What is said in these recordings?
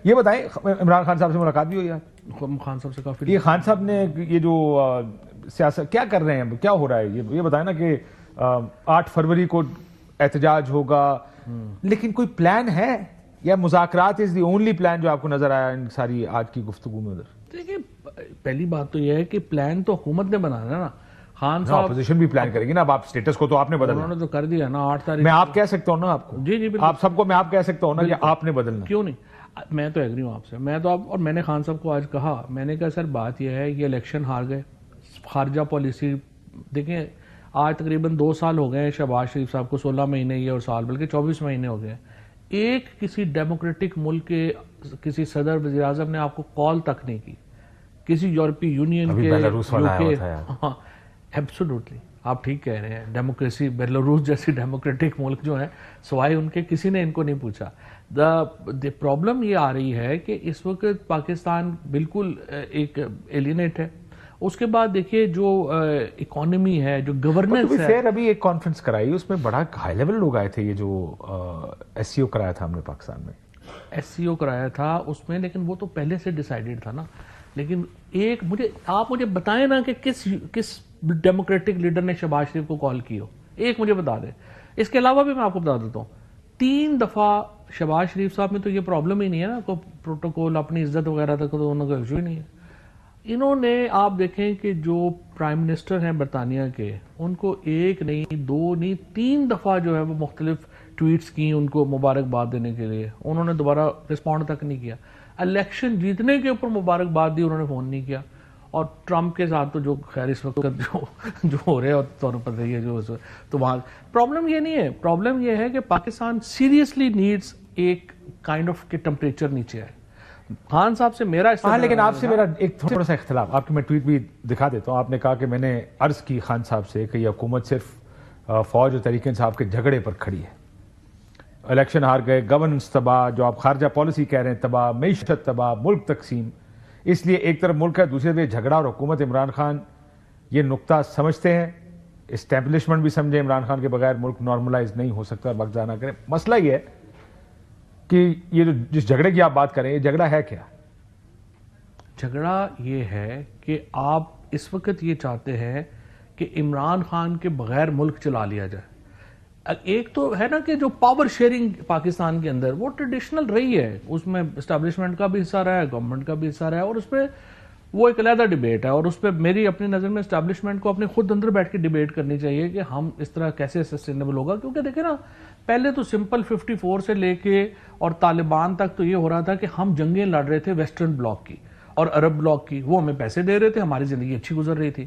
یہ بتائیں عمران خان صاحب سے ملاقات بھی ہوئی ہے؟ خان صاحب سے کافی یہ خان صاحب نے یہ جو سیاست کیا کر رہے ہیں، کیا ہو رہا ہے، یہ بتائیں نا کہ 8 فروری کو احتجاج ہوگا، لیکن کوئی پلان ہے یا مذاکرات از دی اونلی پلان جو آپ کو نظر آیا ان ساری آج کی گفتگو میں؟ ادھر دیکھیں، پہلی بات تو یہ ہے کہ پلان تو حکومت نے بنانا ہے نا. خان صاحب اپوزیشن بھی پلان کرے گی نا. اب آپ سٹیٹس کو تو آپ نے بدلنا، انہوں نے تو کر دیا نا 8 تاریخ. میں آپ کہہ سکتا ہوں نا آپ کو، جی بالکل، آپ سب کو میں آپ کہہ سکتا ہوں نا کہ آپ نے بدلنا. کیوں نہیں، میں تو ایگری ہوں آپ سے. میں تو اور میں نے خان صاحب کو آج کہا، میں نے کہا سر بات یہ ہے، یہ الیکشن ہار گئے، خارجہ پالیسی دیکھیں آج تقریباً 2 سال ہو گئے شہباز شریف صاحب کو، 16 مہینے یہ اور سال بلکہ 24 مہینے ہو گئے. ایک کسی ڈیموکریٹک ملک کے کسی صدر وزیر اعظم نے آپ کو کال تک نہیں کی، کسی یورپی یونین کے، ہاں ایبسولوٹلی آپ ٹھیک کہہ رہے ہیں. ڈیموکریسی بیلاروس جیسی ڈیموکریٹک ملک جو ہے سوائے ان کے کسی نے ان کو نہیں پوچھا. پرابلم یہ آ رہی ہے کہ اس وقت پاکستان بالکل ایک ایلینیٹ ہے. اس کے بعد دیکھیے جو اکانومی ہے، جو گورننس ہے. ابھی ایک کانفرنس کرائی، اس میں بڑا ہائی لیول لوگ آئے تھے، یہ جو ایس سی او کرایا تھا ہم نے پاکستان میں، ایس سی او کرایا تھا اس میں، لیکن وہ تو پہلے سے ڈیسائیڈڈ تھا نا. لیکن ایک آپ مجھے بتائیں نا کہ کس ڈیموکریٹک لیڈر نے شہباز شریف کو کال کی ہو، ایک مجھے بتا دیں. اس کے علاوہ بھی میں آپ کو بتا دیتا ہوں، 3 دفعہ شہباز شریف صاحب میں تو یہ پرابلم ہی نہیں ہے نا، کوئی پروٹوکول اپنی عزت وغیرہ تک تو انہوں کا ایشو ہی نہیں ہے. انہوں نے آپ دیکھیں کہ جو پرائم منسٹر ہیں برطانیہ کے، ان کو 1 نہیں 2 نہیں 3 دفعہ جو ہے وہ مختلف ٹویٹس کی ان کو مبارکباد دینے کے لیے. انہوں نے دوبارہ رسپونڈ تک نہیں کیا. الیکشن جیتنے کے اوپر مبارکباد دی، انہوں نے فون نہیں کیا. اور ٹرمپ کے ساتھ تو جو خیر اس وقت جو ہو رہے ہیں اور پتہ ہی ہے جو تو وہاں پرابلم یہ نہیں ہے. پرابلم یہ ہے کہ پاکستان سیریسلی نیڈز ایک کائنڈ آف کہ ٹمپریچر نیچے آئے. خان صاحب سے میرا لیکن آپ سے میرا ایک تھوڑا سا اختلاف، آپ کی میں ٹویٹ بھی دکھا دیتا ہوں. آپ نے کہا کہ میں نے عرض کی خان صاحب سے کہ یہ حکومت صرف فوج اور تحریک انصاف کے جھگڑے پر کھڑی ہے. الیکشن ہار گئے، گورننس تباہ، جو آپ خارجہ پالیسی کہہ رہے ہیں تباہ، معیشت تباہ، ملک تقسیم. اس لیے ایک طرف ملک ہے، دوسرے طرف جھگڑا. اور حکومت عمران خان یہ نقطہ سمجھتے ہیں، اسٹیبلشمنٹ بھی سمجھے عمران خان کے بغیر ملک نارملائز نہیں ہو سکتا. اور وقت ضائع نہ کریں. مسئلہ یہ ہے کہ یہ جو جس جھگڑے کی آپ بات کریں، یہ جھگڑا ہے کیا؟ جھگڑا یہ ہے کہ آپ اس وقت یہ چاہتے ہیں کہ عمران خان کے بغیر ملک چلا لیا جائے. ایک تو ہے نا کہ جو پاور شیئرنگ پاکستان کے اندر وہ ٹریڈیشنل رہی ہے، اس میں اسٹیبلشمنٹ کا بھی حصہ رہا ہے، گورنمنٹ کا بھی حصہ رہا ہے، اور اس پہ وہ ایک علیحدہ ڈیبیٹ ہے. اور اس پہ میری اپنی نظر میں اسٹیبلشمنٹ کو اپنے خود اندر بیٹھ کے ڈیبیٹ کرنی چاہیے کہ ہم اس طرح کیسے سسٹینیبل ہوگا. کیونکہ دیکھیں نا، پہلے تو سمپل 54 سے لے کے اور طالبان تک تو یہ ہو رہا تھا کہ ہم جنگیں لڑ رہے تھے ویسٹرن بلاک کی اور عرب بلاک کی، وہ ہمیں پیسے دے رہے تھے، ہماری زندگی اچھی گزر رہی تھی.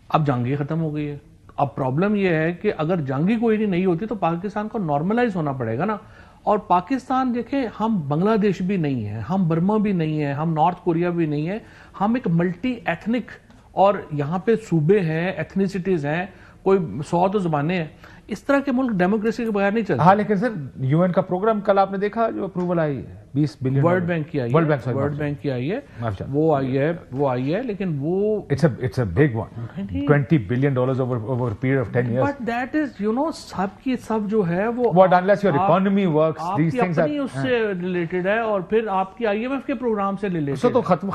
اب جنگ ہی ختم ہو گئی ہے. اب پرابلم یہ ہے کہ اگر جنگ ہی کوئی نہیں ہوتی تو پاکستان کو نارملائز ہونا پڑے گا نا. اور پاکستان دیکھیں، ہم بنگلہ دیش بھی نہیں ہیں، ہم برما بھی نہیں ہیں، ہم نارتھ کوریا بھی نہیں ہیں. ہم ایک ملٹی ایتھنک، اور یہاں پہ صوبے ہیں، ایتھنیسٹیز ہیں، کوئی 100 تو زبانیں ہیں. اس طرح کے ملک ڈیموکریسی کے بغیر نہیں چلتے. ہاں لیکن سر یو این کا پروگرام کل آپ نے دیکھا جو اپروول آئی ہے 20 بلین، ورلڈ بینک کی آئی ہے، ورلڈ بینک کی آئی ہے، وہ آئی ہے لیکن وہ it's a big one, $20 billion over a period of 10 years. But that is, سب کی سب جو ہے وہ unless your economy works, these things اپنی اس سے ریلیٹڈ ہے، اور پھر آپ کی IMF کے پروگرام سے ریلیٹڈ ہے. تو ختم